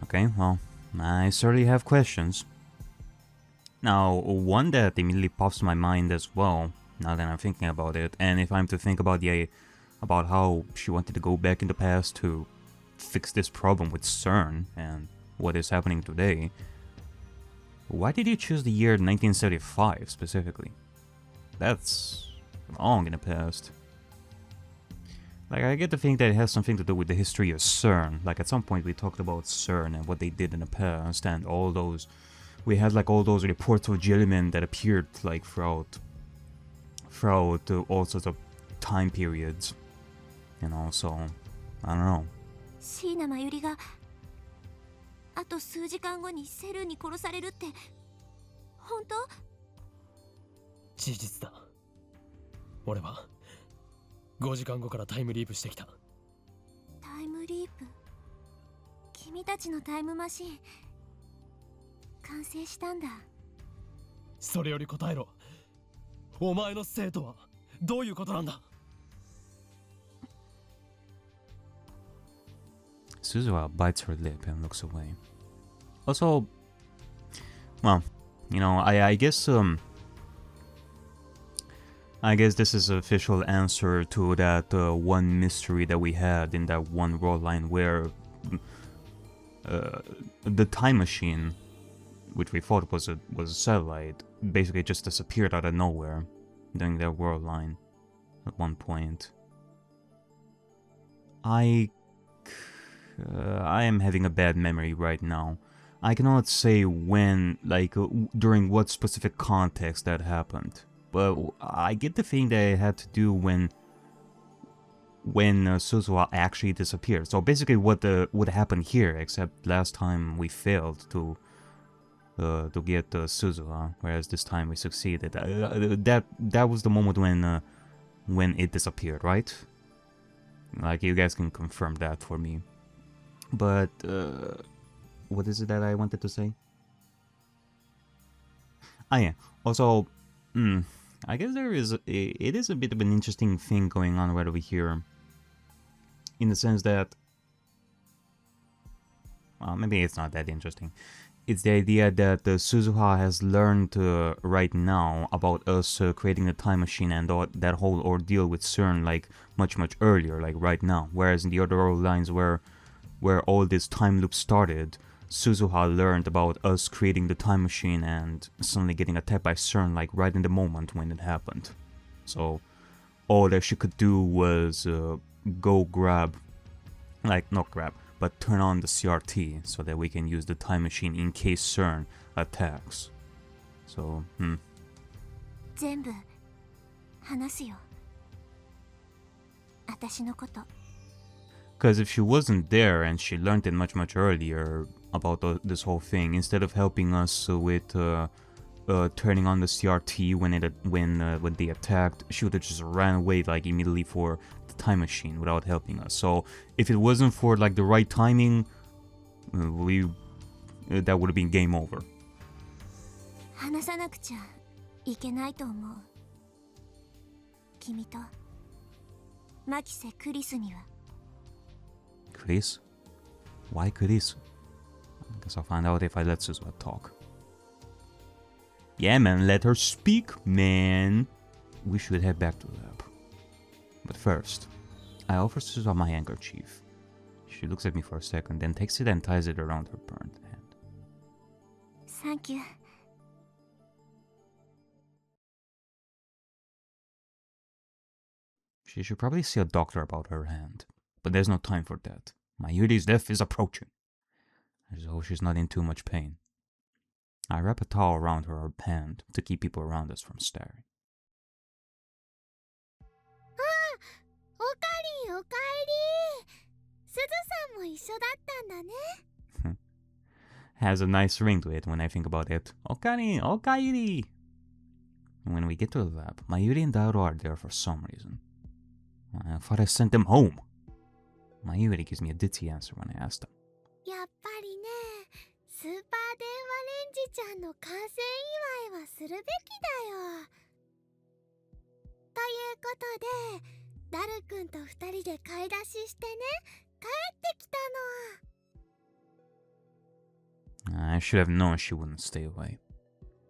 Okay, well, I certainly have questions. Now, one that immediately pops to my mind as well, now that I'm thinking about it, and if I'm to think about about how she wanted to go back in the past to fix this problem with CERN and what is happening today, why did you choose the year 1975 specifically? That's long in the past. Like, I get to think that it has something to do with the history of CERN. Like, at some point we talked about CERN and what they did in the past, and all those... We had, like, all those reports of Gilliman that appeared, like, throughout all sorts of time periods. You know, so... I don't know. 椎名真由里があと数時間後にセルに殺されるって本当？事実だ。俺は5時間後からタイムリープしてきた。タイムリープ？君たちのタイムマシン完成したんだ。それより答えろ。お前の生徒はどういうことなんだ？ Suzuha bites her lip and looks away. Also, well, you know, I guess this is an official answer to that one mystery that we had in that one world line where the time machine, which we thought was a satellite, basically just disappeared out of nowhere during that world line at one point. I am having a bad memory right now. I cannot say when, like, during what specific context that happened. But I get the feeling that it had to do when Suzuha actually disappeared. So basically what happened here, except last time we failed to get Suzuha, whereas this time we succeeded. That was the moment when it disappeared, right? Like, you guys can confirm that for me. But what is it that I wanted to say? Ah, yeah. Also, I guess it is a bit of an interesting thing going on right over here, in the sense that, well, maybe it's not that interesting. It's the idea that Suzuha has learned right now about us creating the time machine and that whole ordeal with CERN, like much earlier, like right now. Whereas in the other old lines where all this time loop started, Suzuha learned about us creating the time machine and suddenly getting attacked by CERN, like right in the moment when it happened. So all that she could do was go grab, like not grab, but turn on the CRT so that we can use the time machine in case CERN attacks. So, 全部話すよ。私のこと。Because if she wasn't there and she learned it much earlier about this whole thing, instead of helping us with turning on the CRT when they attacked, she would have just ran away like immediately for the time machine without helping us. So if it wasn't for like the right timing, that would have been game over. 話さなくちゃいけないと思う。君とマキセ・クリスには。Chris? Why Chris? I guess I'll find out if I let Suzuha talk. Yeah, man, let her speak, man. We should head back to the lab. But first, I offer Suzuha my handkerchief. She looks at me for a second, then takes it and ties it around her burned hand. Thank you. She should probably see a doctor about her hand. But there's no time for that. Mayuri's death is approaching. I just hope she's not in too much pain. I wrap a towel around her hand to keep people around us from staring. Ah! Okari, okaeri! Suzu-san mo issho datta nda ne? Has a nice ring to it when I think about it. Okari, okaeri! When we get to the lab, Mayuri and Dairo are there for some reason. I thought I sent them home. Mayuri gives me a ditzy answer when I ask them. やっぱりね、スーパー電話レンジちゃんの完成祝いはするべきだよ。ということで、ダルくんと二人で買い出ししてね、帰ってきたの。I should have known she wouldn't stay away.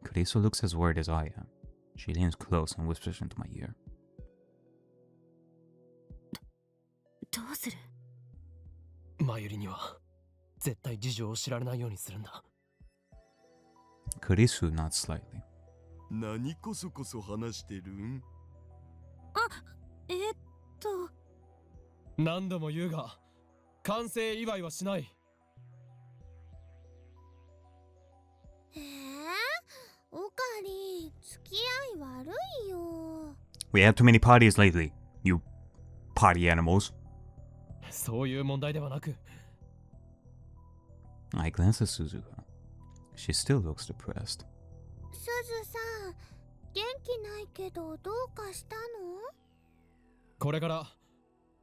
Kurisu looks as worried as I am. She leans close and whispers into my ear. どうする？マユリには絶対事情を知られないようにするんだ。Kurisu nods slightly. 何こそこそ話してるん？何度も言うが、完成祝いはしない。おかり、付き合い悪いよ。We had too many parties lately, you party animals. そういう問題ではなく。I glance at Suzuka. She still looks depressed. すずさん、元気ないけどどうかしたの？これから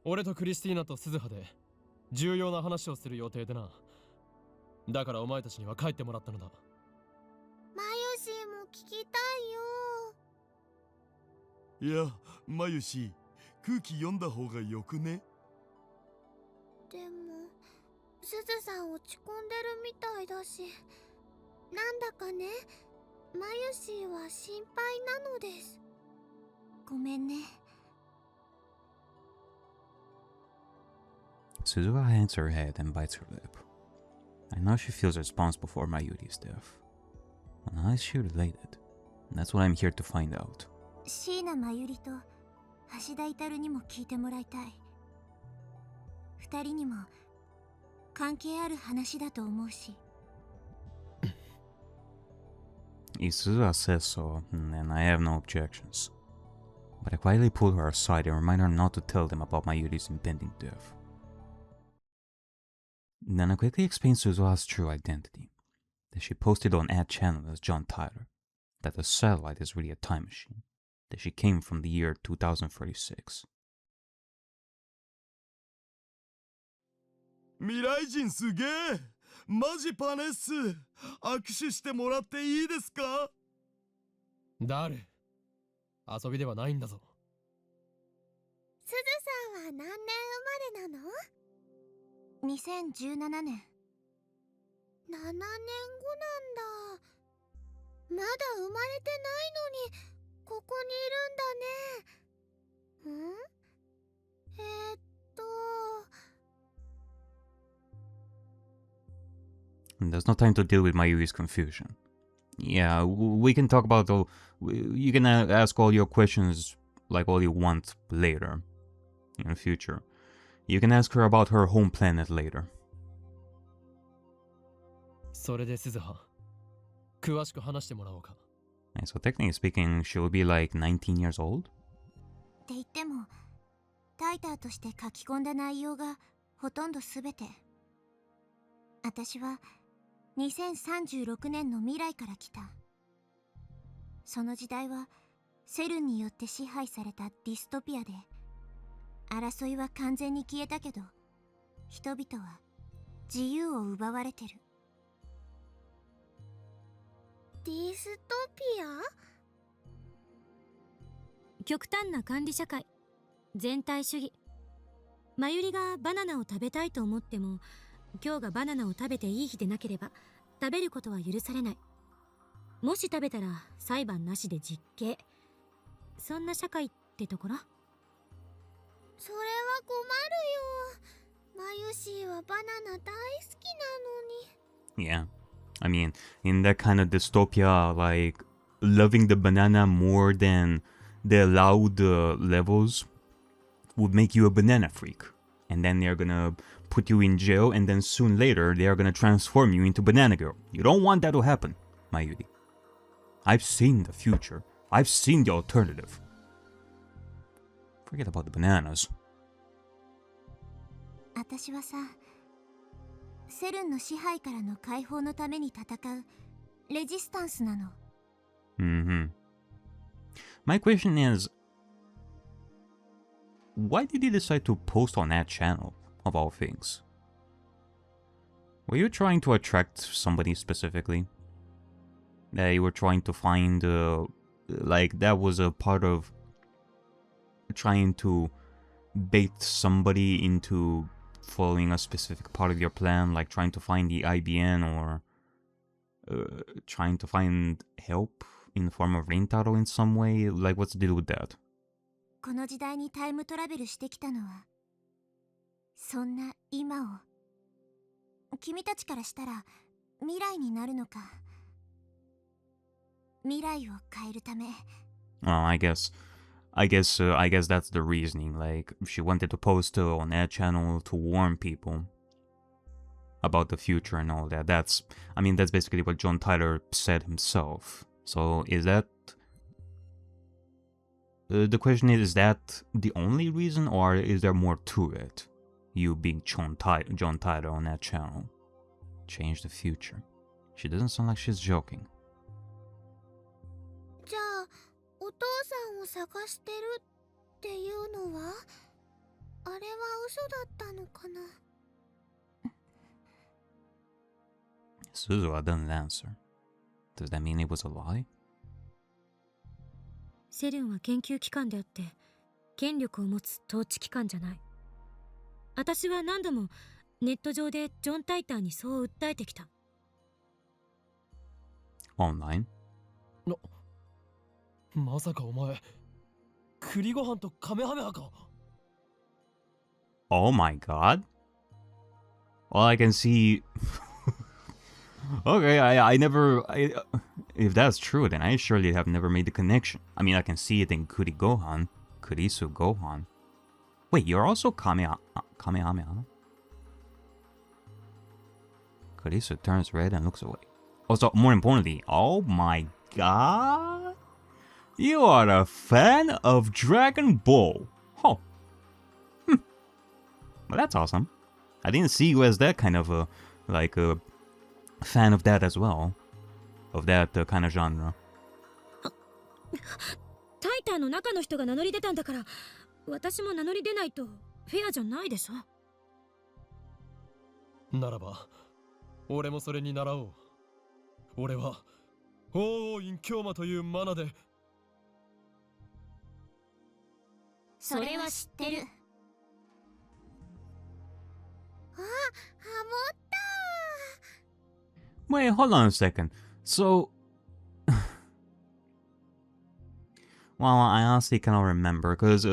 俺とクリスティーナと鈴葉で重要な話をする予定でな。だからお前たちには帰ってもらったのだ。マユシーも聞きたいよ。いや、マユシ、空気読んだ方がよくね？でも、すずさん落ち込んでるみたいだし、なんだかね、マユシーは心配なのです。ごめんね。Suzuka hangs her head and bites her lip. I know she feels responsible for Mayuri's death. And how is she related? That's what I'm here to find out. 椎名真由里と橋田至にも聞いてもらいたい。二人にも関係ある話だと思うし。If Suzuka says so, then I have no objections. But I quietly pull her aside and remind her not to tell them about Mayuri's impending death. Then I quickly explain Suzuha's true identity. That she posted on ad channel as John Tyler. That the satellite is really a time machine. That she came from the year 2036. 未来人すげえ！マジパネッス！握手してもらっていいですか？誰？遊びではないんだぞ。すずさんは何年生まれなの？2017年。7年後なんだ。まだ生まれてないのにここにいるんだね。There's no time to deal with Mayuri's confusion. Yeah, we can talk about all. You can ask all your questions like all you want later, in the future. You can ask her about her home planet later. それで鈴葉、詳しく話してもらおうか。So technically speaking, she will be like 19 years old? って言っても、タイターとして書き込んだ内容がほとんどすべて。私は2036年の未来から来た。その時代はセルンによって支配されたディストピアで、争いは完全に消えたけど、人々は自由を奪われてる。ディストピア？極端な管理社会、全体主義。真由里がバナナを食べたいと思っても、今日がバナナを食べていい日でなければ食べることは許されない。もし食べたら裁判なしで実刑。そんな社会ってところ。それは困るよ。マユシーはバナナ大好きなのに。 Yeah. I mean, in that kind of dystopia, like, loving the banana more than the allowed levels would make you a banana freak. And then they're gonna put you in jail, and then soon later, they are gonna transform you into Banana Girl. You don't want that to happen, Mayuri. I've seen the future. I've seen the alternative. Forget about the bananas. 私はさ、セルンの支配からの解放のために戦うレジスタンスなの。My question is, why did you decide to post on that channel, of all things? Were you trying to attract somebody specifically? That you were trying to find, like, that was a part of trying to bait somebody into following a specific part of your plan, like trying to find the IBN, or trying to find help in the form of Rintaro in some way? Like, what's the deal with that? この時代にタイムトラベルしてきたのはそんな今を君たちからしたら未来になるのか未来を変えるため I guess that's the reasoning. Like, she wanted to post on that channel to warn people about the future and all that. That's basically what John Tyler said himself. So is that the question is that the only reason, or is there more to it? You being John Tyler on that channel. Change the future. She doesn't sound like she's joking. じゃあお父さんを探してるっていうのはあれは嘘だったのかな Suzuha doesn't answer. Does that mean it was a lie? セルンは研究機関であって権力を持つ統治機関じゃない。私は何度もネット上でジョン・タイターにそう訴えてきた。Online? まさかお前栗ご飯とカメハメハか。 Oh my god. Well, I can see. Okay, if that's true, then I surely have never made the connection. I mean, I can see it in Kuri Gohan, Kurisu Gohan. Wait, you're also Kamehameha? Kurisu turns red and looks away. Also, more importantly, oh my god, you are a fan of Dragon Ball. Oh, well, that's awesome. I didn't see you as that kind of a fan of that as well, of that kind of genre. タイターの中の人が名乗り出たんだから私も名乗り出ないとフェアじゃないでしょ。ならば俺もそれに倣おう。俺は王王院京馬というマナで。それは知ってる。あ、ハモった。 Wait, hold on a second. So, well, I honestly cannot remember because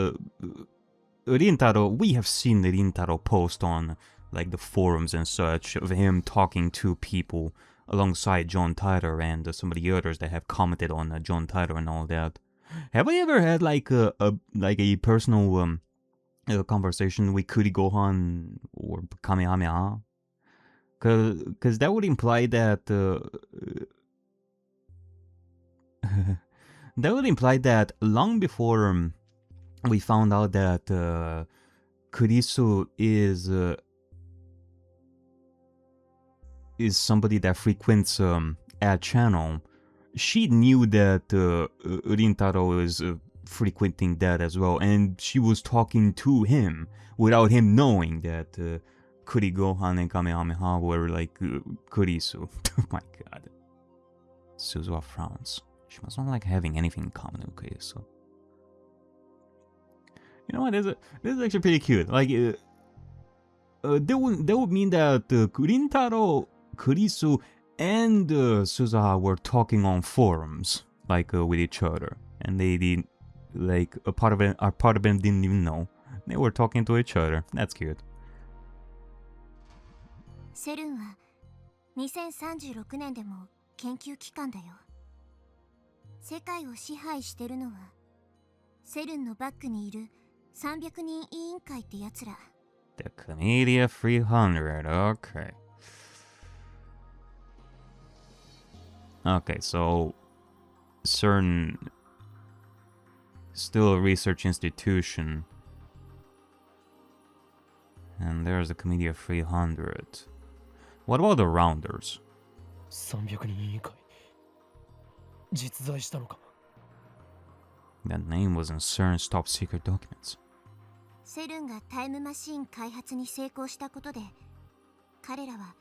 Rintaro, we have seen Rintaro post on like the forums and such of him talking to people alongside John Tyler and some of the others that have commented on John Tyler and all that. Have I ever had like a personal conversation with Kuri Gohan or Kamehameha? Because that would imply that that long before we found out that Kurisu is somebody that frequents our channel, she knew that Rintaro is frequenting that as well, and she was talking to him without him knowing that Kuri Gohan and Kamehameha were like Kurisu. Oh my god. Suzuha frowns. She must not like having anything in common with Kurisu. You know what? This is actually pretty cute. Like, that would mean that Rintaro, Kurisu, and Suzuha were talking on forums, like with each other, and they did, like, a part of them didn't even know they were talking to each other. That's cute. セルンは2036年でも研究機関だよ。世界を支配してるのはセルンのバックにいる300人委員会ってやつら。The Comedia 300, okay. Okay, so certain still a research institution. And there's the Comedia 300. What about the Rounders? 300人委員会実在したのか。 That name was in CERN's top secret documents. セルンがタイムマシーン開発に成功したことで、彼らは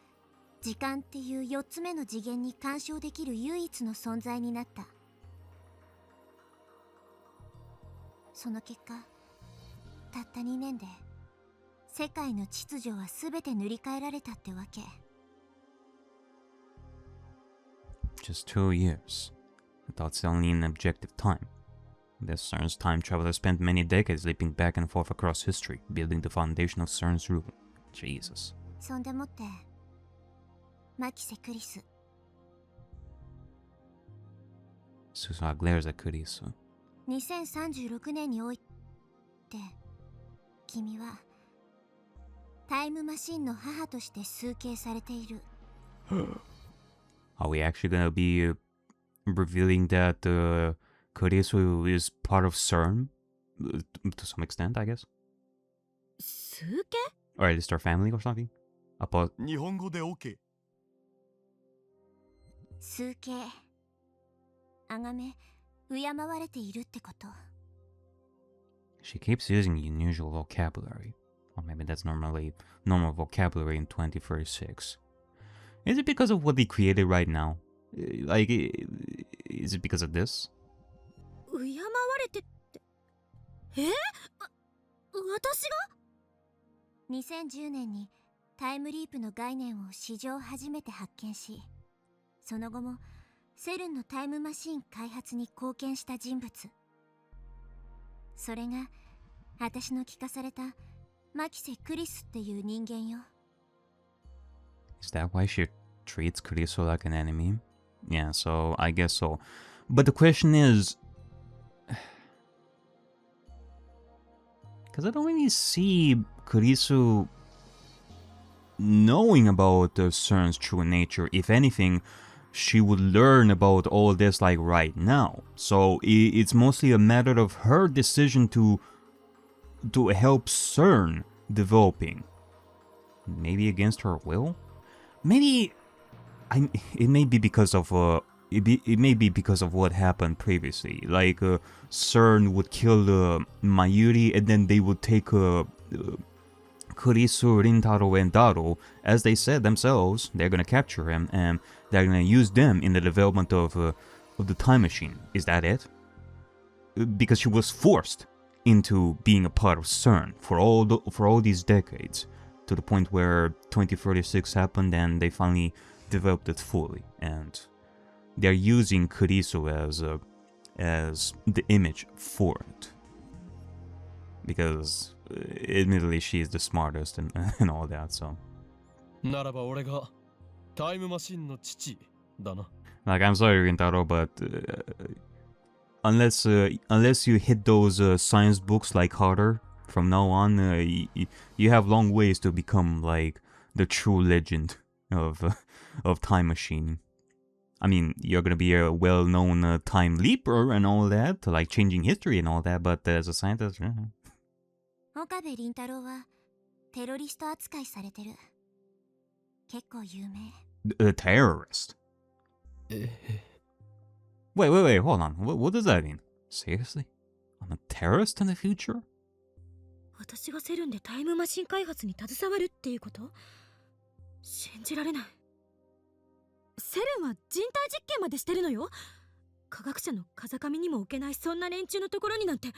時間っていう4つ目の次元に干渉できる唯一の存在になった。その結果、たった2年で世界の秩序は全て塗り替えられたってわけ。Just 2 years. I thought it's only an objective time. This CERN's time traveler spent many decades leaping back and forth across history, building the foundation of CERN's rule. Jesus. そんでもってマキセ・クリス Susa glares at Kurisu. 2036年において君はタイムマシンの母として崇敬されている。Are we actually gonna be revealing that Kurisu is part of CERN? To some extent, I guess. 崇敬 Or at least our family or something? About 日本語で OK。崇敬崇め敬われているってこと。 she keeps using unusual vocabulary. Or maybe that's normal vocabulary in 2036. Is it because of what they created right now? Like, is it because of this? 敬われてって私が2010年にタイムリープの概念を史上初めて発見し、その後もセルンのタイムマシン開発に貢献した人物。それが私の聞かされたマキセ・クリスっていう人間よ。Is that why she treats Kurisu like an enemy? Yeah, so I guess so. But the question is, because I don't really see Kurisu knowing about CERN's true nature. If anything, she would learn about all this like right now. So it's mostly a matter of her decision to help CERN developing. Maybe against her will? Maybe it may be because of it may be because of what happened previously. Like CERN would kill Mayuri, and then they would take Kurisu, Rintaro, and Daro. As they said themselves, they're gonna capture him and they're gonna use them in the development of the time machine. Is that it? Because she was forced into being a part of CERN for all these decades, to the point where 2036 happened and they finally developed it fully, and they're using Kurisu as the image for it, because admittedly she is the smartest and all that. So ならば俺がタイムマシンの父だな。 like, I'm sorry, Rintaro, but unless you hit those science books like harder from now on, you have long ways to become like the true legend of time machine. I mean, you're gonna be a well-known time leaper and all that, like changing history and all that, but as a scientist, 岡部倫太郎はテロリスト扱いされてる。結構有名。 a terrorist. Wait, hold on. What does that mean? Seriously? I'm a terrorist in the future? 私がセルンでタイムマシン開発に携わるっていうこと？信じられない。セルンは人体実験までしてるのよ。科学者の風上にも置けないそんな連中のところになんて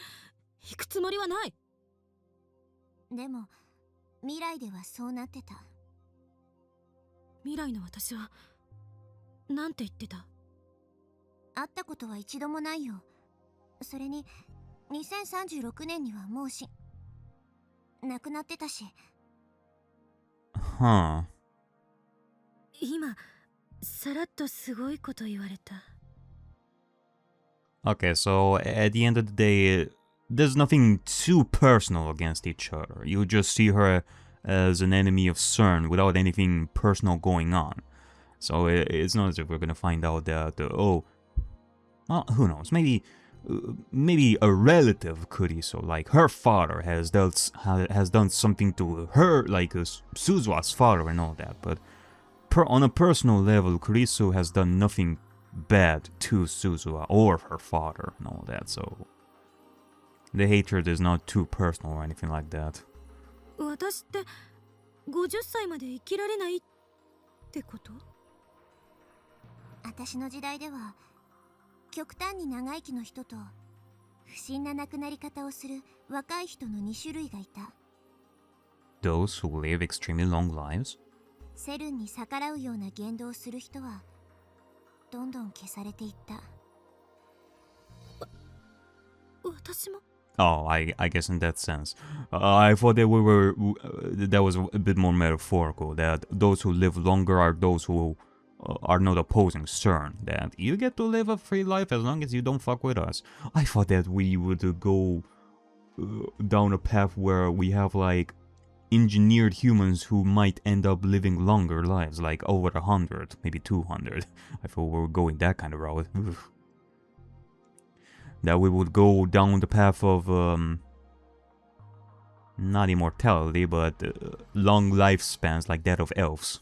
行くつもりはない。でも未来ではそうなってた。未来の私はなんて言ってた？会ったことは一度もないよ。それに2036年にはもう亡くなってたし。Huh. 今さらっとすごいこと言われた。 Okay, so at the end of the day, there's nothing too personal against each other. You just see her as an enemy of CERN without anything personal going on. So it's not as if we're gonna find out that, who knows, maybe a relative Kurisu, like her father, has done something to her, like Suzua's father and all that. But on a personal level, Kurisu has done nothing bad to Suzua or her father and all that, so the hatred is not too personal or anything like that. 私って50歳まで生きられないってこと？私の時代では極端に長生きの人と不審な亡くなり方をする若い人の2種類がいた。 Those who live extremely long lives? セルンに逆らうような言動をする人はどんどん消されていった。私も Oh, I guess in that sense. I thought that that was a bit more metaphorical, that those who live longer are those who are not opposing CERN, that you get to live a free life as long as you don't fuck with us. I thought that we would go down a path where we have like engineered humans who might end up living longer lives, like over 100, maybe 200. I thought we were going that kind of route. That we would go down the path of not immortality, but long lifespans like that of elves.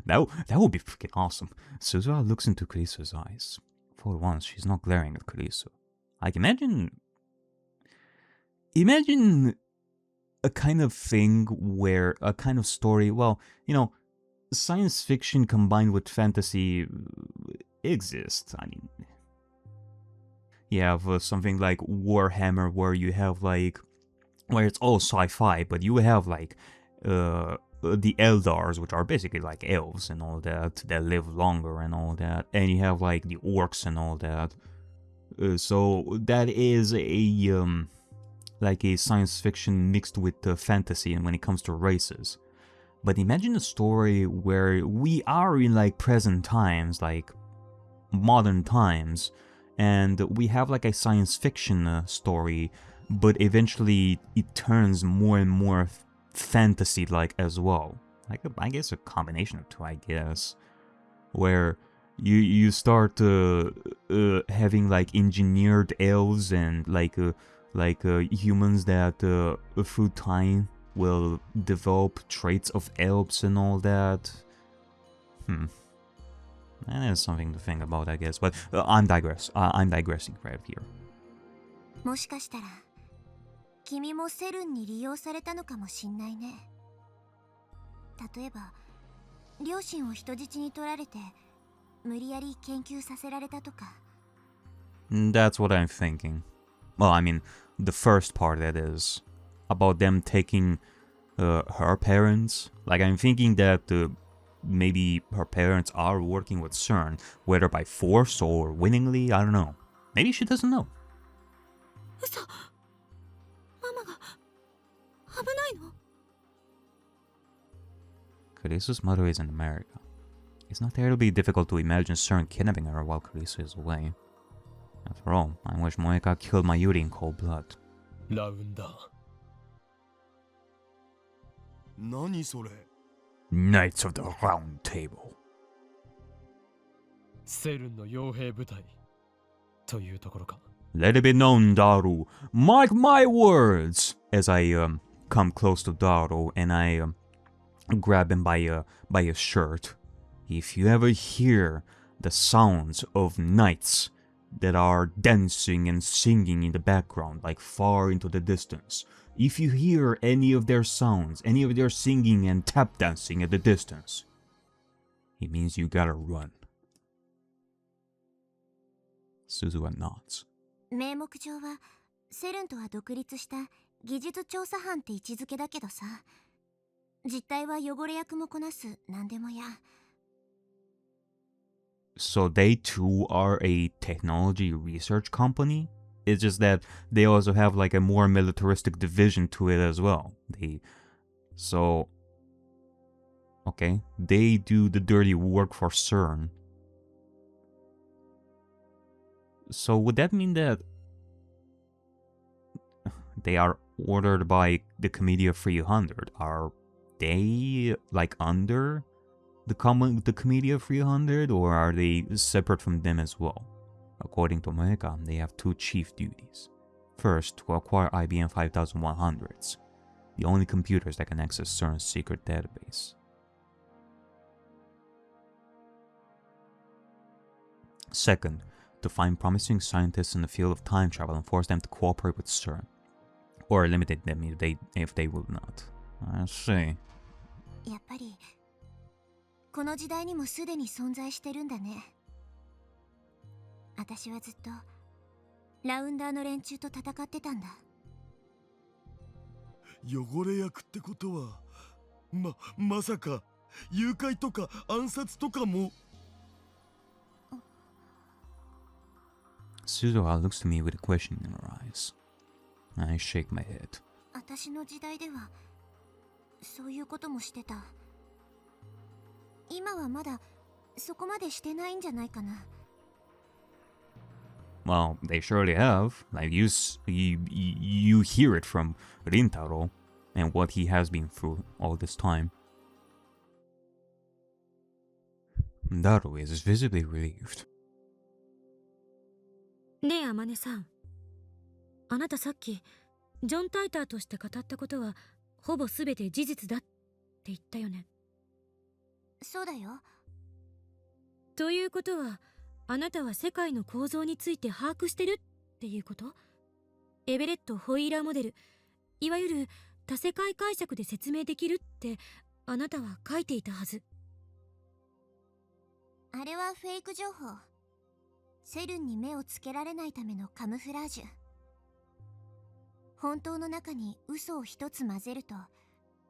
that would be freaking awesome. Suzuha looks into Kuriso's eyes. For once, she's not glaring at Kuriso. Like, imagine a kind of thing where a kind of story, well, you know, science fiction combined with fantasy exists. I mean, you have something like Warhammer, where you have like, where it's all sci-fi, but you have like the Eldars, which are basically like elves and all that live longer and all that, and you have like the orcs and all that. So that is a like a science fiction mixed with fantasy, and when it comes to races. But imagine a story where we are in like present times, like modern times, and we have like a science fiction story, but eventually it turns more and more fantasy-like as well. Like I guess a combination of two, I guess, where you start having like engineered elves and like humans that through time will develop traits of elves and all that. And there's something to think about, I guess, but I'm digressing right here. もしかしたら君もセルンに利用されたのかもしんないね。例えば両親を人質に取られて無理やり研究させられたとか。 That's what I'm thinking. Well, I mean, the first part, that is, about them taking her parents. Like, I'm thinking that maybe her parents are working with CERN, whether by force or willingly, I don't know. Maybe she doesn't know. 嘘、ママが危ないの？ Kuriso's mother is in America. It's not terribly difficult to imagine CERN kidnapping her while Kuriso is away. After all, I wish Moeka killed Mayuri in cold blood. ラウンダー。何それ？ Knights of the Round Table. セルンの傭兵部隊というところか。Let it be known, Daru. Mark my words! As I come close to Daru and I grab him by a shirt. If you ever hear the sounds of knights that are dancing and singing in the background, like far into the distance, if you hear any of their sounds, any of their singing and tap dancing at the distance, it means you gotta run. Suzuha nods. 名目上はセルンとは独立した技術調査班って位置づけだけどさ、実態は汚れ役もこなす何でもや。So they too are a technology research company? It's just that they also have like a more militaristic division to it as well. Okay, they do the dirty work for CERN. So would that mean that they are ordered by the Committee of 300? Are they like under the Committee of 300, or are they separate from them as well? According to Moeka, they have two chief duties. First, to acquire IBM 5100s, the only computers that can access CERN's secret database. Second, to find promising scientists in the field of time travel and force them to cooperate with CERN, or eliminate them if they will not. I see. やっぱりこの時代にもすでに存在してるんだね。私はずっとラウンダーの連中と戦ってたんだ。汚れ役ってことは、まさか誘拐とか暗殺とかも。Suzuha looks to me with a question in her eyes. I shake my head. 私の時代ではそういうこともしてた。今はまだそこまでしてないんじゃないかな。Well, they surely have. Like you hear it from Rintaro and what he has been through all this time. Daru is visibly relieved. ねえ、あまねさん。あなたさっき、ジョン・タイターとして語ったことは、ほぼすべて事実だって言ったよね。そうだよ。ということは、あなたは世界の構造について把握してるっていうこと？エベレット・ホイーラーモデル、いわゆる多世界解釈で説明できるって、あなたは書いていたはず。あれはフェイク情報。セルンに目をつけられないためのカムフラージュ。本当の中に嘘を一つ混ぜると、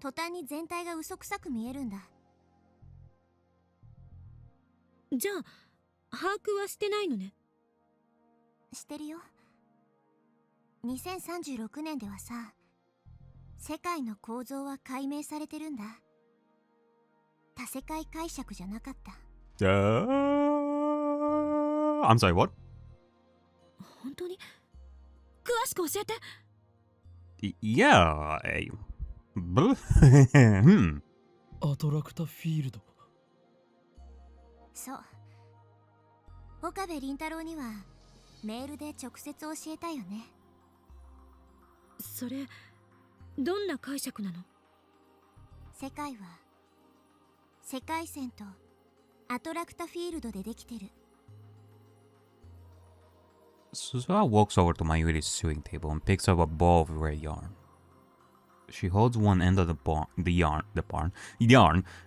途端に全体が嘘くさく見えるんだ。じゃあ、把握はしてないのね。してるよ。2036年ではさ、世界の構造は解明されてるんだ。多世界解釈じゃなかった。I'm sorry, what? 本当に？詳しく教えて。Yeah. アトラクタフィールド。そう。岡部倫太郎にはメールで直接教えたよね。それ、どんな解釈なの？世界は世界線とアトラクタフィールドでできてる。Suzuha walks over to Mayuri's sewing table and picks up a ball of red yarn. She holds one end of the yarn,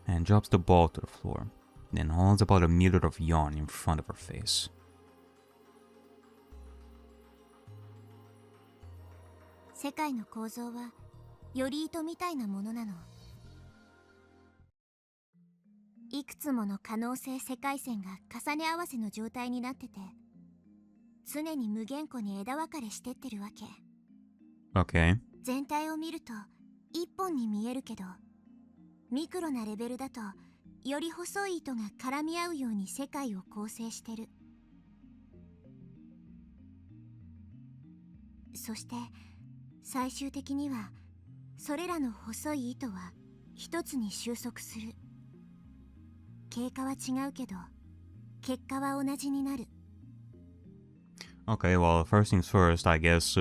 and drops the ball to the floor, then holds about a meter of yarn in front of her face. 世界の構造はより糸みたいなものなの。いくつもの可能性世界線が重ね合わせの状態になってて、常に無限個に枝分かれしてってるわけ。Okay. 全体を見ると一本に見えるけど、ミクロなレベルだとより細い糸が絡み合うように世界を構成してる。そして最終的にはそれらの細い糸は一つに収束する。経過は違うけど結果は同じになる。Okay, well, first things first, I guess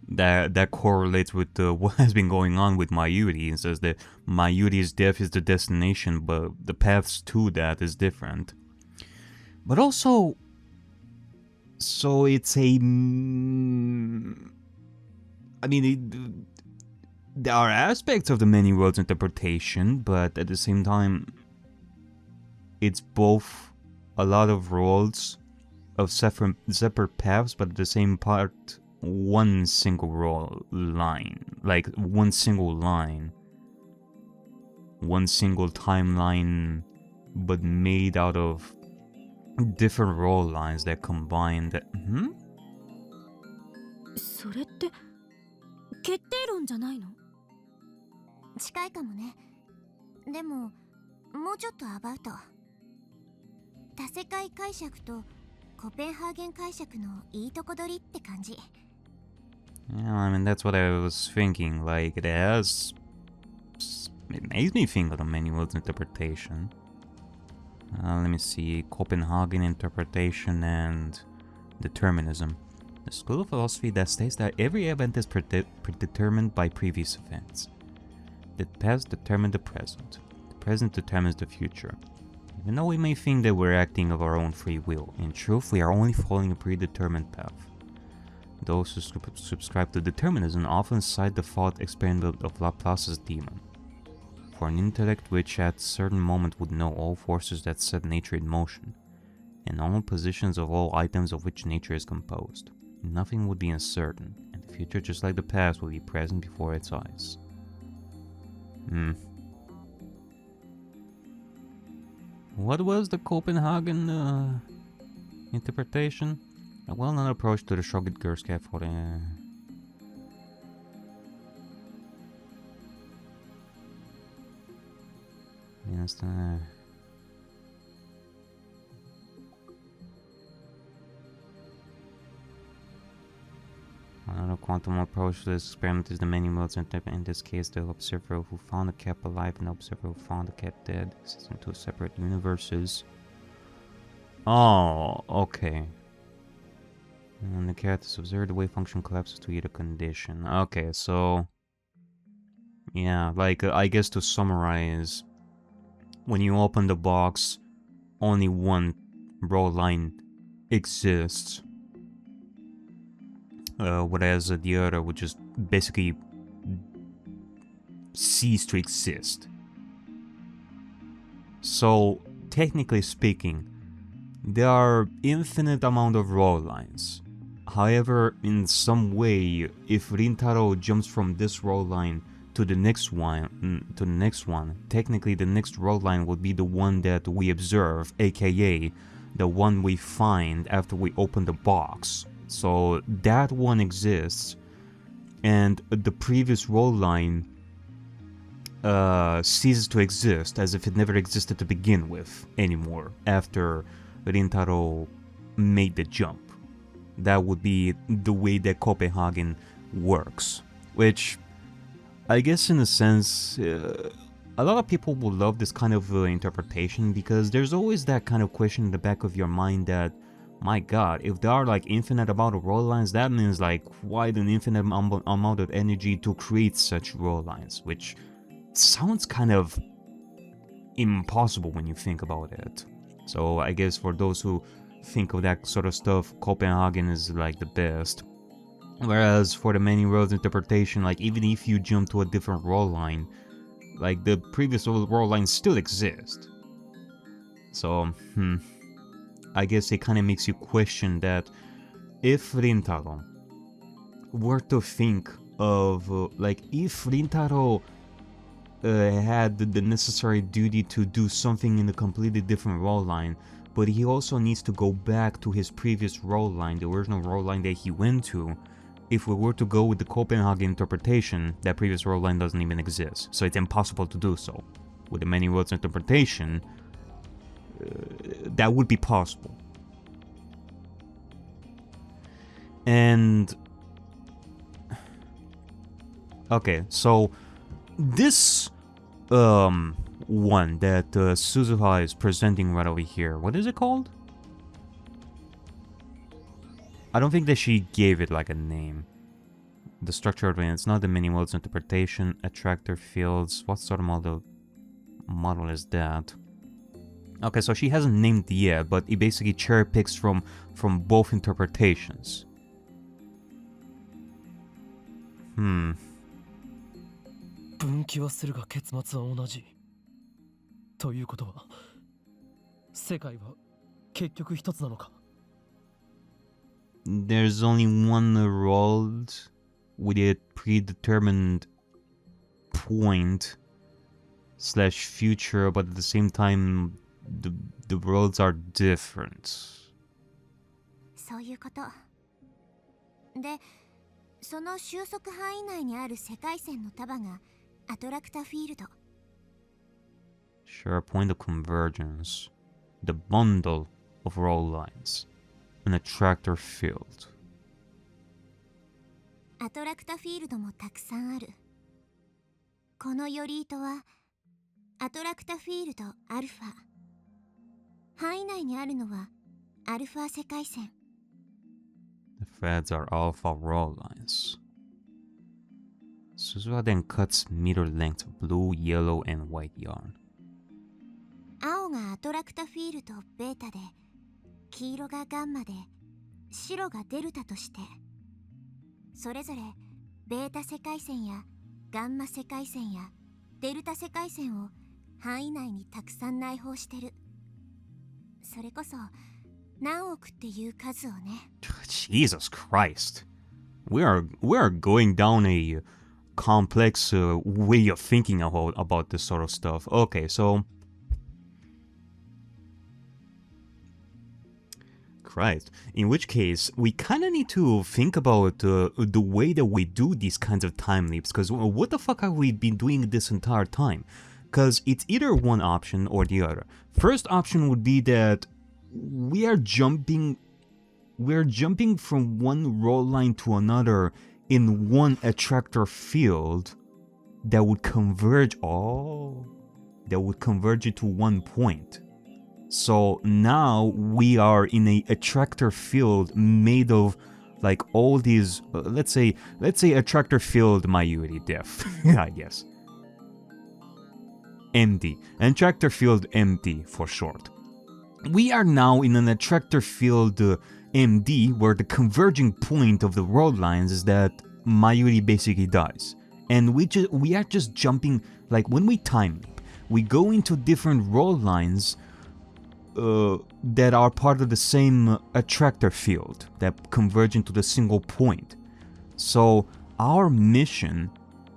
that correlates with what has been going on with Mayuri. It says that Mayuri's death is the destination, but the paths to that is different. But also, so it's a... I mean, there are aspects of the many worlds interpretation, but at the same time, it's both a lot of worlds of separate paths, but at the same part, one single line, like one single line, one single timeline, but made out of different roll lines that combined. それって決定論じゃないの？近いかもね。でももうちょっとアバウト。多世界解釈とコペンハーゲン解釈のいいとこ取りって感じ。Yeah, I mean, that's what I was thinking. Like, it makes me think of the many worlds interpretation. Let me see. Copenhagen interpretation and determinism. The school of philosophy that states that every event is predetermined by previous events. The past determines the present. The present determines the future. Even though we may think that we're acting of our own free will, in truth we are only following a predetermined path. Those who subscribe to determinism often cite the thought experiment of Laplace's demon. For an intellect which at a certain moment would know all forces that set nature in motion, and all positions of all items of which nature is composed, nothing would be uncertain, and the future, just like the past, will be present before its eyes. What was the Copenhagen interpretation? A well-known approach to the shrugged girl scaffolding. Yes, another quantum approach to this experiment is the many modes, and in this case, the observer who found the cap alive and the observer who found the cap dead exists in two separate universes. Oh, okay. And the characters observe the wave function collapses to either condition. Okay, so yeah, like I guess to summarize, when you open the box, only one row line exists. Whereas the other would just basically cease to exist. So, technically speaking, there are infinite amount of row lines. However, in some way, if Rintaro jumps from this row line to the next one, technically the next row line would be the one that we observe, aka the one we find after we open the box. So that one exists, and the previous row line ceases to exist as if it never existed to begin with anymore after Rintaro made the jump. That would be the way that Copenhagen works, which I guess in a sense a lot of people will love this kind of interpretation, because there's always that kind of question in the back of your mind that, my god, if there are like infinite amount of row lines, that means like quite an infinite amount of energy to create such row lines, which sounds kind of impossible when you think about it. So I guess for those who think of that sort of stuff, Copenhagen is like the best. Whereas for the many rows interpretation, like even if you jump to a different row line, like the previous row lines still exist. So, I guess it kind of makes you question that if Rintaro were to think of, like, if Rintaro had the necessary duty to do something in a completely different row line, but he also needs to go back to his previous row line, the original row line that he went to. If we were to go with the Copenhagen interpretation, that previous row line doesn't even exist, so it's impossible to do so. With the many roads interpretation, that would be possible. And okay, so this one that Suzuha is presenting right over here, what is it called? I don't think that she gave it like a name. The structure of it, it's not the many modes interpretation, attractor fields. What sort of model is that? Okay, so she hasn't named it yet, but it basically cherry picks from both interpretations. 分岐はするが結末は同じ。ということは、世界は結局一つなのか。There's only one world with a predetermined point slash future, but at the same time, the worlds are different. そういうこと。で、その収束範囲内にある世界線の束がアトラクタフィールド。Sure, point of convergence. The bundle of roll lines. An attractor field. アトラクタフィールドもたくさんある。このヨリートはアトラクタフィールドアルファ。範囲内にあるのはアルファ世界線。The threads are alpha roll lines. Suzuha then cuts meter length blue, yellow, and white yarn. 青がアトラクタフィールドベータで、黄色がガンマで、白がデルタとして、それぞれベータ世界線やガンマ世界線やデルタ世界線を範囲内にたくさん内包してる。それこそ何億っていう数をね。Jesus Christ. We are going down a complex way of thinking about this sort of stuff. Okay, so Christ. In which case, we kind of need to think about the way that we do these kinds of time leaps, because what the fuck have we been doing this entire time? Because it's either one option or the other. First option would be that we're jumping from one roll line to another in one attractor field that would converge into one point. So now we are in a attractor field made of like all these, let's say attractor field Mayuri def, I guess. MD, attractor field MD for short. We are now in an attractor field MD where the converging point of the road lines is that Mayuri basically dies. And we are just jumping, like when we time leap, we go into different road lines that are part of the same attractor field that converge into the single point. So our mission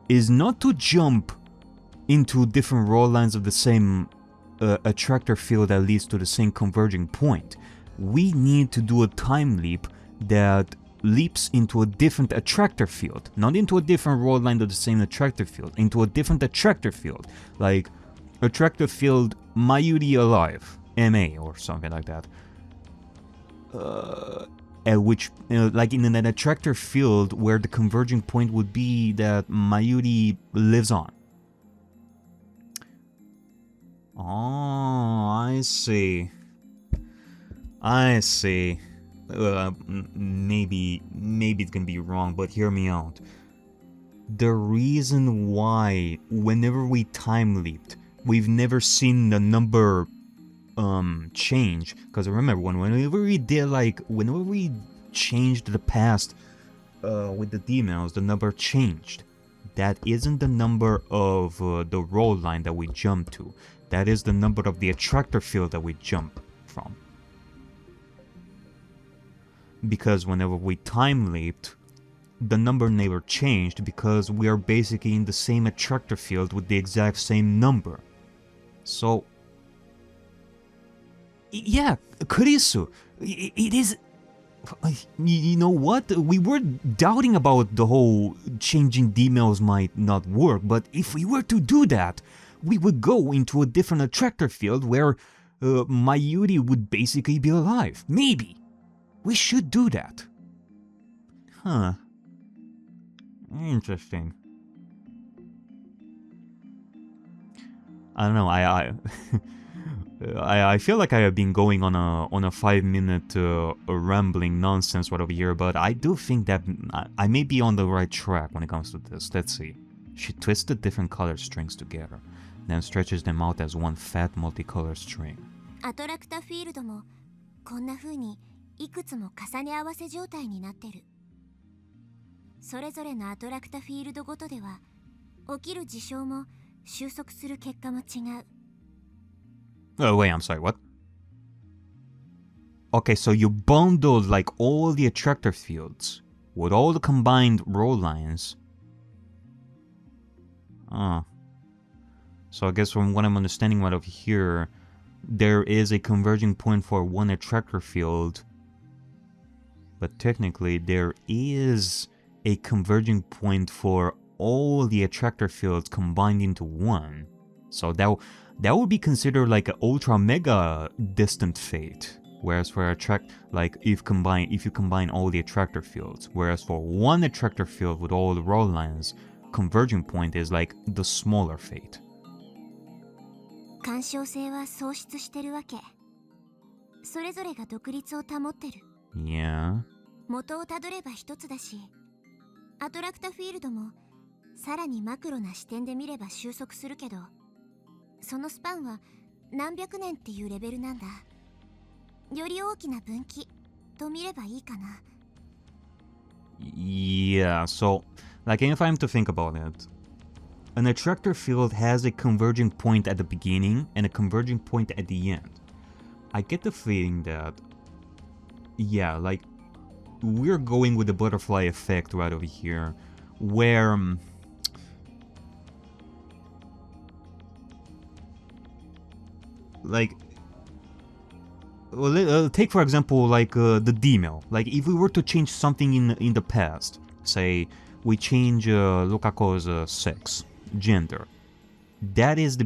is not to jump into different roll lines of the same attractor field that leads to the same converging point. We need to do a time leap that leaps into a different attractor field, not into a different roll line of the same attractor field, into a different attractor field, like attractor field Mayuri alive, MA or something like that. At which, like in an attractor field where the converging point would be that Mayuri lives on. Oh, I see. Maybe it's gonna be wrong, but hear me out. The reason why, whenever we time leaped, we've never seen the number change, because remember, whenever we changed the past with the D-mails, the number changed. That isn't the number of the roll line that we jump to. That is the number of the attractor field that we jump from. Because whenever we time leaped, the number never changed because we are basically in the same attractor field with the exact same number. So, yeah, Kurisu, it is... You know what? We were doubting about the whole changing D-mails might not work, but if we were to do that, we would go into a different attractor field where Mayuri would basically be alive. Maybe. We should do that. Huh. Interesting. I don't know, I feel like I have been going on a 5-minute rambling nonsense right over here, but I do think that I may be on the right track when it comes to this. Let's see. She twisted different color strings together, then stretches them out as one fat multicolored string. アトラクタフィールドもこんな風にいくつも重ね合わせ状態になってる。それぞれのアトラクタフィールドごとでは起きる事象も収束する結果も違う。Oh wait, I'm sorry, what? Okay, so you bundled like all the attractor fields with all the combined roll lines. So I guess from what I'm understanding right over here, there is a converging point for one attractor field, but technically there is a converging point for all the attractor fields combined into one. So that would be considered like an ultra mega distant fate. Whereas for if you combine all the attractor fields, whereas for one attractor field with all the roll lines, converging point is like the smaller fate. 干渉性は喪失してるわけ。それぞれが独立を保ってる。Yeah. 元をたどれば一つだし、アトラクタフィールドもさらにマクロな視点で見れば収束するけど、そのスパンは何百年っていうレベルなんだ。より大きな分岐と見ればいいかな。Yeah, so, like if I'm to think about it, an attractor field has a converging point at the beginning and a converging point at the end. I get the feeling that, yeah, like, we're going with the butterfly effect right over here, where... like, take for example like the D-mail. Like if we were to change something in the past, say we change Lukako's sex, gender. That is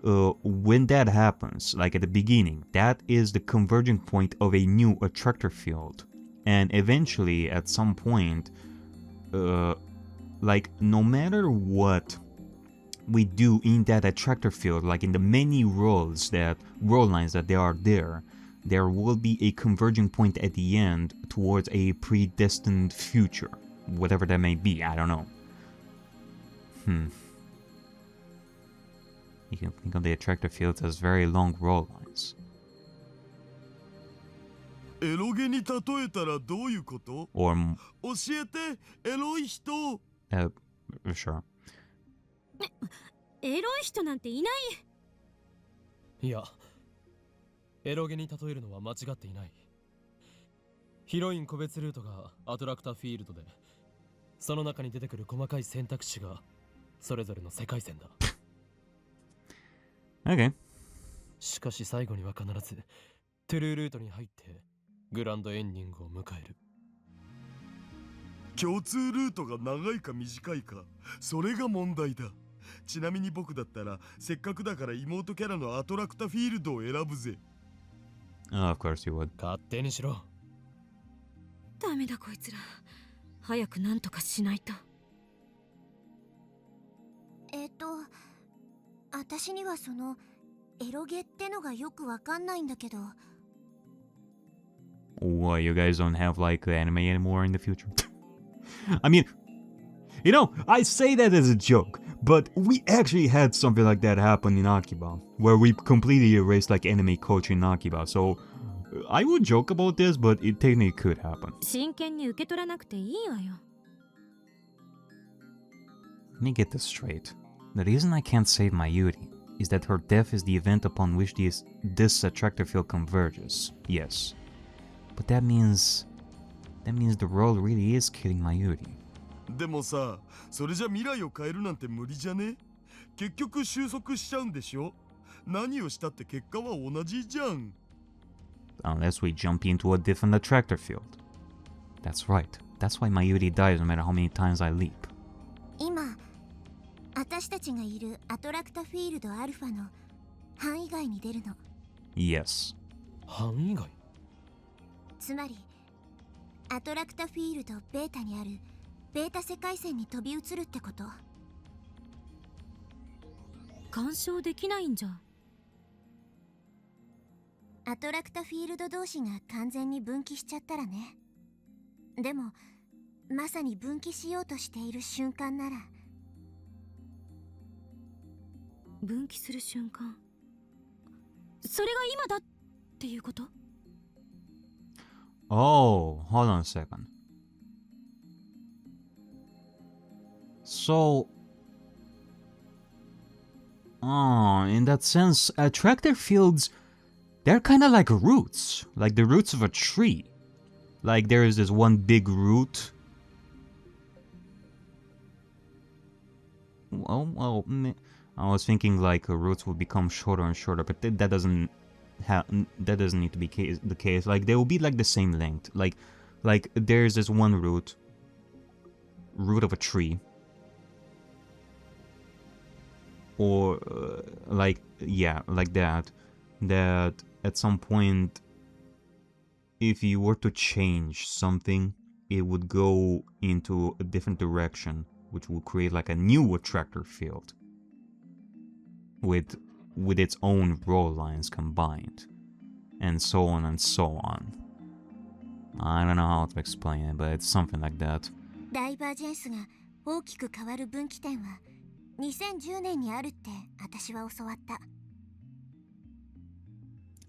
when that happens, like at the beginning, that is the converging point of a new attractor field. And eventually, at some point, like no matter what we do in that attractor field, like in the many roll lines that there are there will be a converging point at the end towards a predestined future, whatever that may be. I don't know. You can think of the attractor fields as very long roll lines. エロゲに例えたらどういうこと？ Or 教えて、エロい人。sure. エロい人なんていない。いや、エロゲに例えるのは間違っていない。ヒロイン個別ルートがアトラクターフィールドで、その中に出てくる細かい選択肢がそれぞれの世界線だ。Okay. しかし最後には必ずトゥルールートに入ってグランドエンディングを迎える。共通ルートが長いか短いか、それが問題だ。ちなみに僕だったらせっかくだから妹キャラのアトラクタフィールドを選ぶぜ。Of course you would. 勝手にしろ。ダメだこいつら。早くなんとかしないと。私にはそのエロゲってのがよくわかんないんだけど。What, you guys don't have like anime anymore in the future? I mean, you know, I say that as a joke, but we actually had something like that happen in Akiba, where we completely erased like anime culture in Akiba, so I would joke about this, but it technically could happen. 真剣に受け取らなくていいわよ。Let me get this straight. The reason I can't save my Yuri is that her death is the event upon which this attractor field converges. Yes. But that means the world really is killing my Yuri. でもさ、それじゃ未来を変えるなんて無理じゃね？結局収束しちゃうんでしょ？何をしたって結果は同じじゃん。Unless we jump into a different attractor field. That's right. That's why my Yuri dies no matter how many times I leap. 今私たちがいるアトラクタフィールドアルファの範囲外に出るの。 Yes. 範囲外？つまりアトラクタフィールドベータにあるベータ世界線に飛び移るってこと。干渉できないんじゃ。アトラクタフィールド同士が完全に分岐しちゃったらね。でもまさに分岐しようとしている瞬間なら。分岐する瞬間、それが今だっていうこと？ Oh, hold on a second. So, in that sense, attractor fields, they're kind of like roots, like the roots of a tree. Like there is this one big root. Well, I was thinking like roots will become shorter and shorter, but that doesn't need to be the case. Like they will be like the same length. Like there's this one root of a tree, or like that at some point, if you were to change something, it would go into a different direction, which will create like a new attractor field with its own roll lines combined, and so on and so on. I don't know how to explain it, but it's something like that. ダイバージェンスが大きく変わる分岐点は2010年にあるって私は教わった。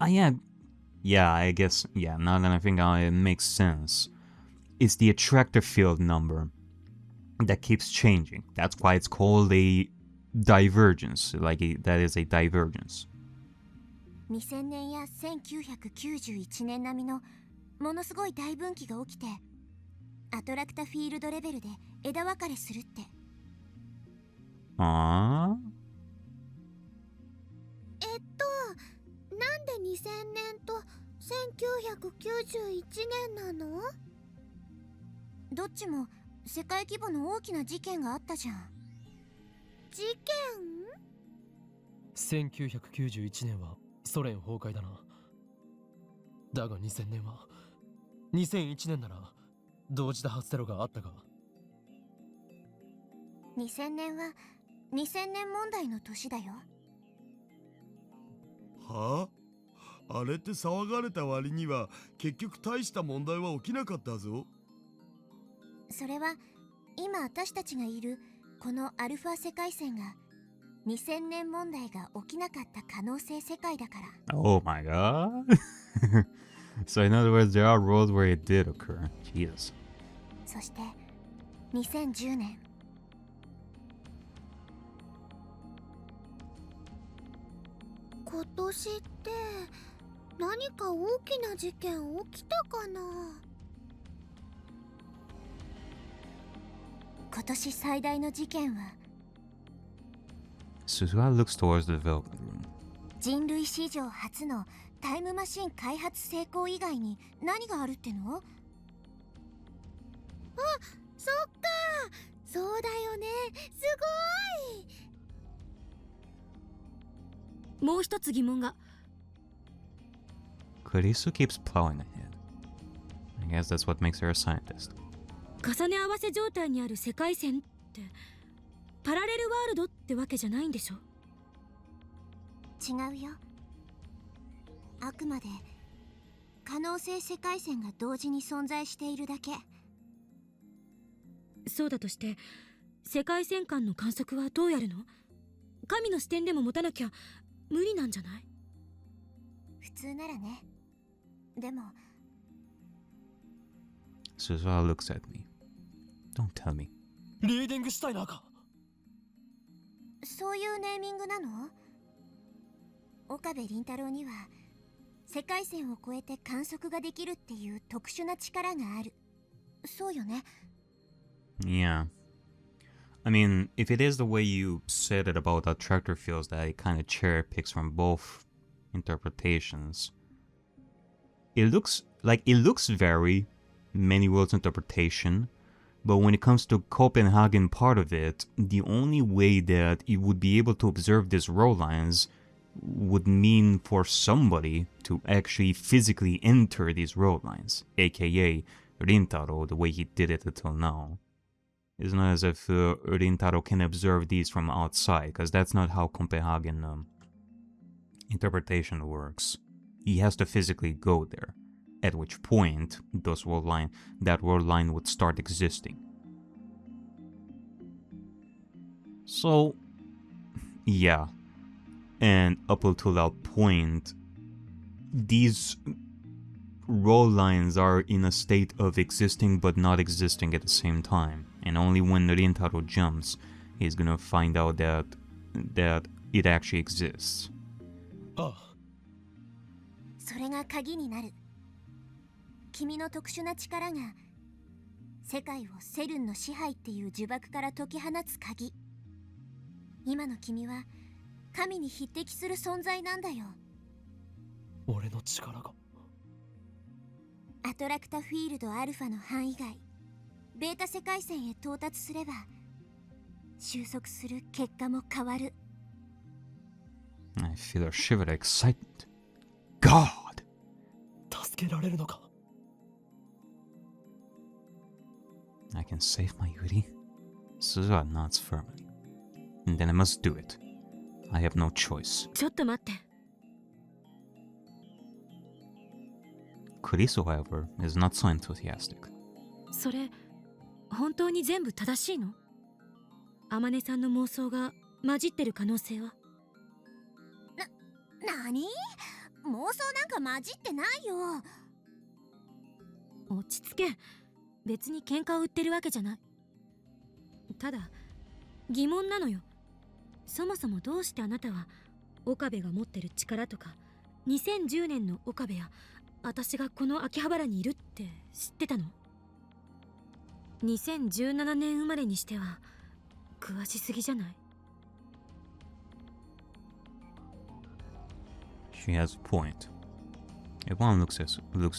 Yeah, I guess, yeah, now that I think about it, it makes sense. It's the attractor field number that keeps changing. That's why it's called a divergence. That is a divergence. 2000年や1991年並みのものすごい大分岐が起きて、アトラクタフィールドレベルで枝分かれするって。ああ。なんで2000年と1991年なの？どっちも世界規模の大きな事件があったじゃん。事件1991年はソ連崩壊だな。だが2000年は2001年なら同時多発テロがあったが。2000年は2000年問題の年だよ。はあ、あれって騒がれた割には結局大した問題は起きなかったぞ。それは今私たちがいるこのアルファ世界線が2000年問題が起きなかった可能性世界だから。Oh my god. So in other words, there are worlds where it did occur. Jesus. そして2010年。今年って何か大きな事件起きたかな？今年最大の事件は Suzuha looks towards the development room. 人類史上初のタイムマシン開発成功以外に何があるっての？あ、そっか、そうだよね、すごい。もう一つ疑問が。Kurisu keeps plowing ahead. I guess that's what makes her a scientist. 重ね合わせ状態にある世界線ってパラレルワールドってわけじゃないんでしょ？違うよ。あくまで可能性世界線が同時に存在しているだけ。そうだとして世界線間の観測はどうやるの？神の視点でも持たなきゃ無理なんじゃない？普通ならね。でも Suzuha looks at me. Don't tell me. リーディングシュタイナーか？そういうネーミングなの？岡部倫太郎には世界線を越えて観測ができるっていう特殊な力がある。そうよね。Yeah. I mean, if it is the way you said it about that tractor fields that it kind of cherry picks from both interpretations, it looks very many worlds interpretation, but when it comes to Copenhagen part of it, the only way that you would be able to observe these row lines would mean for somebody to actually physically enter these road lines, aka Rintaro, the way he did it until now. It's not as if Rintaro can observe these from outside, because that's not how Copenhagen interpretation works. He has to physically go there, at which point that world line would start existing. So, yeah. And up until that point, these roll lines are in a state of existing but not existing at the same time. And only when Rintaro jumps, he's gonna find out that it actually exists. ああ。それが鍵になる。君の特殊な力が世界をセルンの支配っていう呪縛から解き放つ鍵。今の君は神に匹敵する存在なんだよ。俺の力が。アトラクタフィールドアルファの範囲外、ベータ世界線へ到達すれば収束する結果も変わる。I feel a shiver of excitement. God! 助けられるのか？ I can save my Yuri. Suzuha nods firmly. And then I must do it. I have no choice. ちょっと待って。Kurisu, however, is not so enthusiastic. それ本当に全部正しいの？天音さんの妄想が混じってる可能性は？なに？妄想なんか混じってないよ。落ち着け。別に喧嘩を売ってるわけじゃない。ただ疑問なのよ。そもそもどうしてあなたは岡部が持ってる力とか2010年の岡部や私がこの秋葉原にいるって知ってたの？2017年生まれにしては詳しすぎじゃない？ She has a point. Everyone looks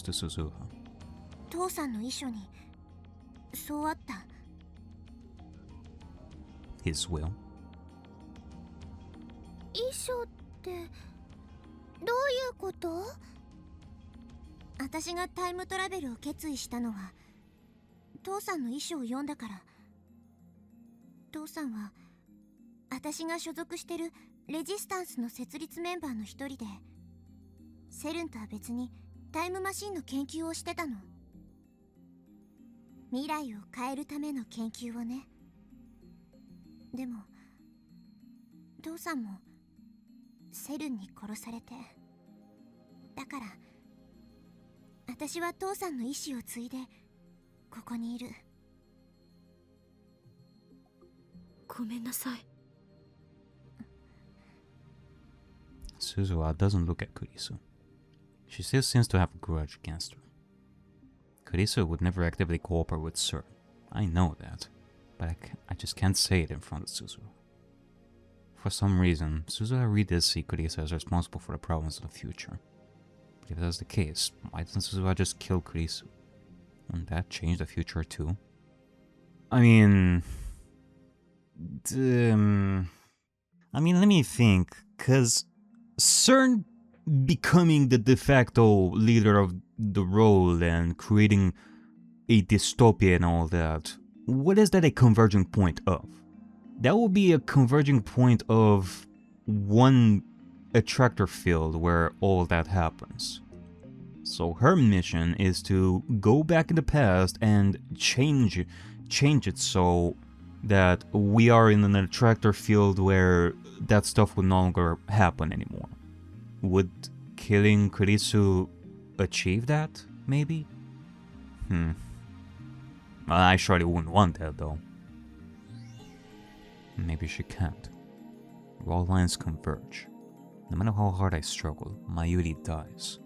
to Suzuha. 父さんの遺書にそうあった。 His will. 遺書ってどういうこと？私がタイムトラベルを決意したのは父さんの遺書を読んだから。父さんは私が所属してるレジスタンスの設立メンバーの一人で、セルンとは別にタイムマシンの研究をしてたの。未来を変えるための研究をね。でも父さんもセルンに殺されて、だから私は父さんの意志を継いでここにいる。ごめんなさい。 Suzuha doesn't look at Kurisu. She still seems to have a grudge against her. Kurisu would never actively cooperate with Sir. I know that, but I just can't say it in front of Suzuha. For some reason, Suzuha really does see Kurisu as responsible for the problems of the future. But if that's the case, why doesn't Suzuha just kill Kurisu? Wouldn't that change the future too? I mean, let me think, cause CERN becoming the de facto leader of the role and creating a dystopia and all that, what is that a converging point of? That will be a converging point of one attractor field where all that happens. So her mission is to go back in the past and change it so that we are in an attractor field where that stuff would no longer happen anymore. Would killing Kurisu achieve that, maybe? I surely wouldn't want that, though. Maybe she can't. Where all lines converge. No matter how hard I struggle, Mayuri dies.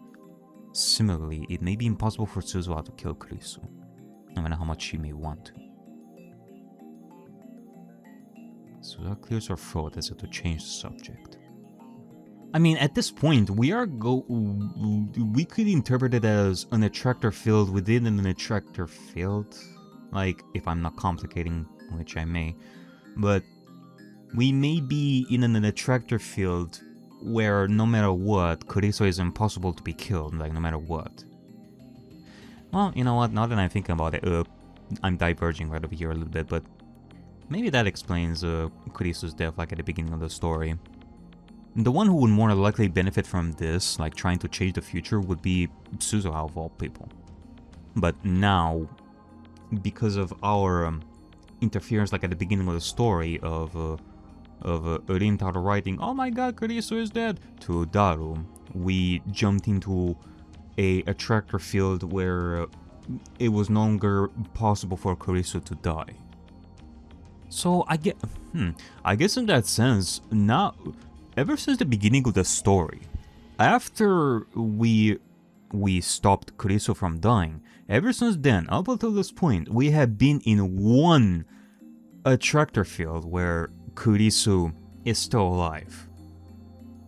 Similarly, it may be impossible for Suzuha to kill Kurisu, no matter how much she may want to. Suzuha clears her throat as if to change the subject. I mean, at this point, we could interpret it as an attractor field within an attractor field. Like, if I'm not complicating, which I may. But we may be in an attractor field where no matter what, Kurisu is impossible to be killed, like no matter what. Well, you know what, now that I'm thinking about it, I'm diverging right over here a little bit, but maybe that explains Kurisu's death, like at the beginning of the story. The one who would more likely benefit from this, like trying to change the future, would be Suzuha of all people. But now, because of our interference, like at the beginning of the story of Rintaro writing, "Oh my god, Kurisu is dead," to Daru, we jumped into a attractor field where it was no longer possible for Kurisu to die. So I guess in that sense, now, ever since the beginning of the story, after we stopped Kurisu from dying, ever since then, up until this point, we have been in one attractor field where Kurisu is still alive.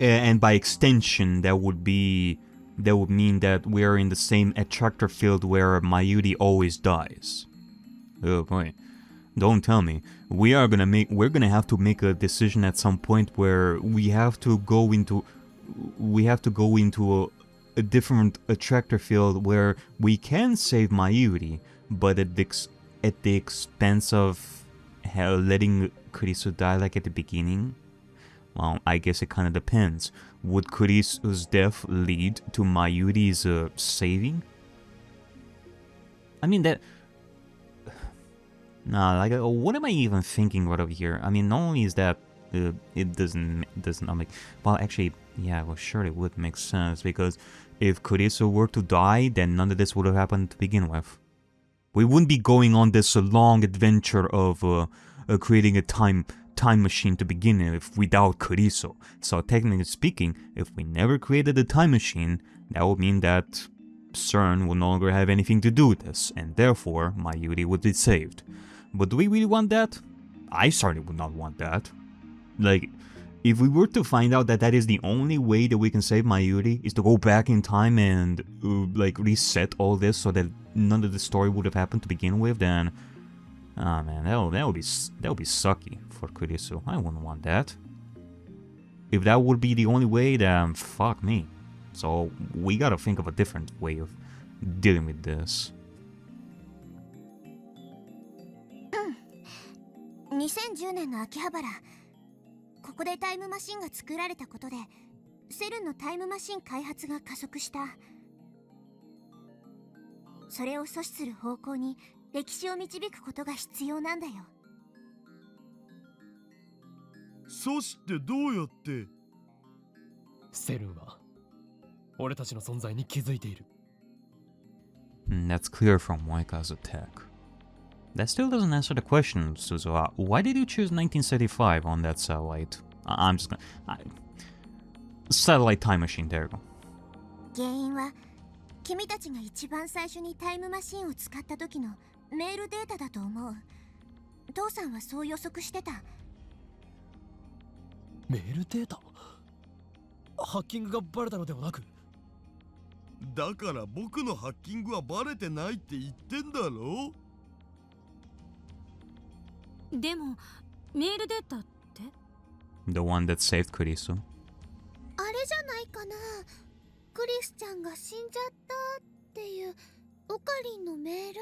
And by extension, that would mean that we are in the same attractor field where Mayuri always dies. Oh boy. Don't tell me. We're gonna have to make a decision at some point where we have to go into a different attractor field where we can save Mayuri, but at the expense of letting Kurisu die like at the beginning. Well, I guess it kind of depends. Would Kurisu's death lead to Mayuri's saving? I mean that. Nah, like, what am I even thinking right over here? I mean, not only is that it doesn't make. Well, actually, yeah, well, sure, it would make sense, because if Kurisu were to die, then none of this would have happened to begin with. We wouldn't be going on this long adventure of creating a time machine to begin with without Kurisu. So technically speaking, if we never created a time machine, that would mean that CERN would no longer have anything to do with this, and therefore Mayuri would be saved. But do we really want that? I certainly would not want that. Like, if we were to find out that that is the only way that we can save Mayuri, is to go back in time and like reset all this so that none of the story would have happened to begin with, then ah man, that would be sucky for Kurisu. I wouldn't want that. If that would be the only way, then fuck me. So we gotta think of a different way of dealing with this. 2010年の秋葉原、ここでタイムマシンが作られたことでセルンのタイムマシン開発が加速した。それを阻止する方向に歴史を導くことが必要なんだよ。阻止ってどうやって？セルンは俺たちの存在に気づいている。That's clear from Moika's attack. That still doesn't answer the question, Suzuha. Why did you choose 1975 on that satellite? I'm just gonna... Satellite time machine, there you go. 原因は君たちが一番最初にタイムマシンを使った時のメールデータだと思う。父さんはそう予測してた。メールデータ？ハッキングがバレたのではなく？だから僕のハッキングはバレてないって言ってんだろ。でもメールデータって The one that saved Kurisu. あれじゃないかな。クリスちゃんが死んじゃったっていうオカリンのメール。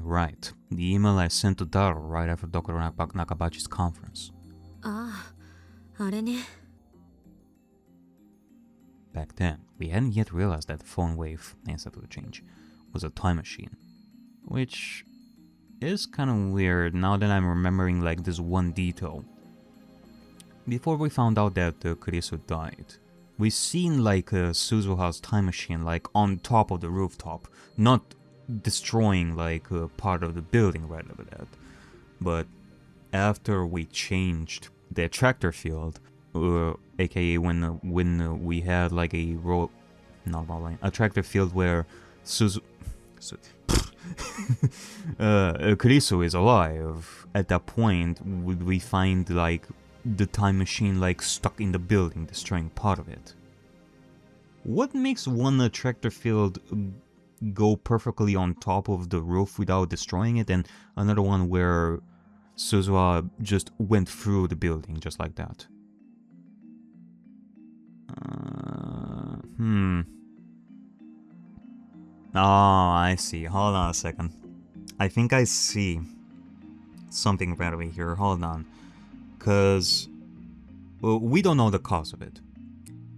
Right. The email I sent to Daro right after Dr. Nakabachi's conference. ああ、あれね。Back then, we hadn't yet realized that the phone wave, instead of the change, was a time machine. Which is kind of weird now that I'm remembering like this one detail. Before we found out that Kurisu died, we seen like Suzuha's time machine like on top of the rooftop, not destroying like part of the building right over that. But after we changed the attractor field, aka when we had like a attractor field where Kurisu is alive. At that point, we find like the time machine like stuck in the building, destroying part of it. What makes one attractor field go perfectly on top of the roof without destroying it, and another one where Suzuha just went through the building just like that? Oh, I see. Hold on a second. I think I see something right over here. Hold on. Because well, we don't know the cause of it.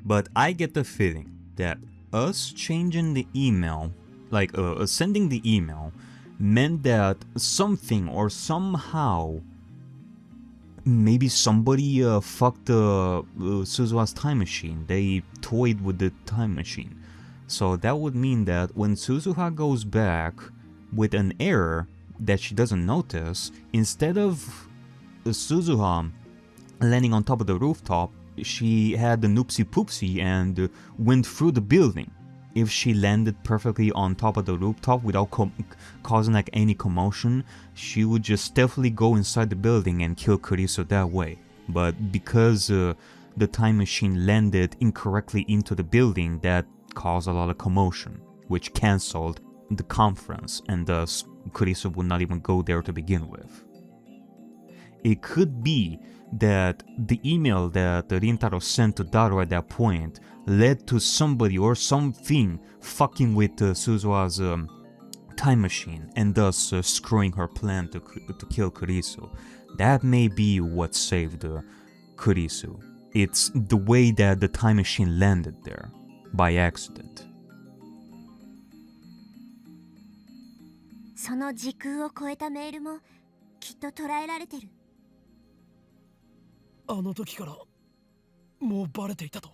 But I get the feeling that us changing the email, like sending the email, meant that something or somehow maybe somebody fucked Suzuha's time machine. They toyed with the time machine. So that would mean that when Suzuha goes back with an error that she doesn't notice, instead of Suzuha landing on top of the rooftop, she had the noopsie poopsie and went through the building. If she landed perfectly on top of the rooftop without causing like any commotion, she would just stealthily go inside the building and kill Kurisu that way. But because the time machine landed incorrectly into the building, that caused a lot of commotion, which cancelled the conference, and thus Kurisu would not even go there to begin with. It could be that the email that Rintaro sent to Daro at that point led to somebody or something fucking with Suzuha's time machine, and thus screwing her plan to kill Kurisu. That may be what saved Kurisu. It's the way that the time machine landed there, by accident. その時空を超えたメールもきっと捉えられてる。あの時からもうバレていたと。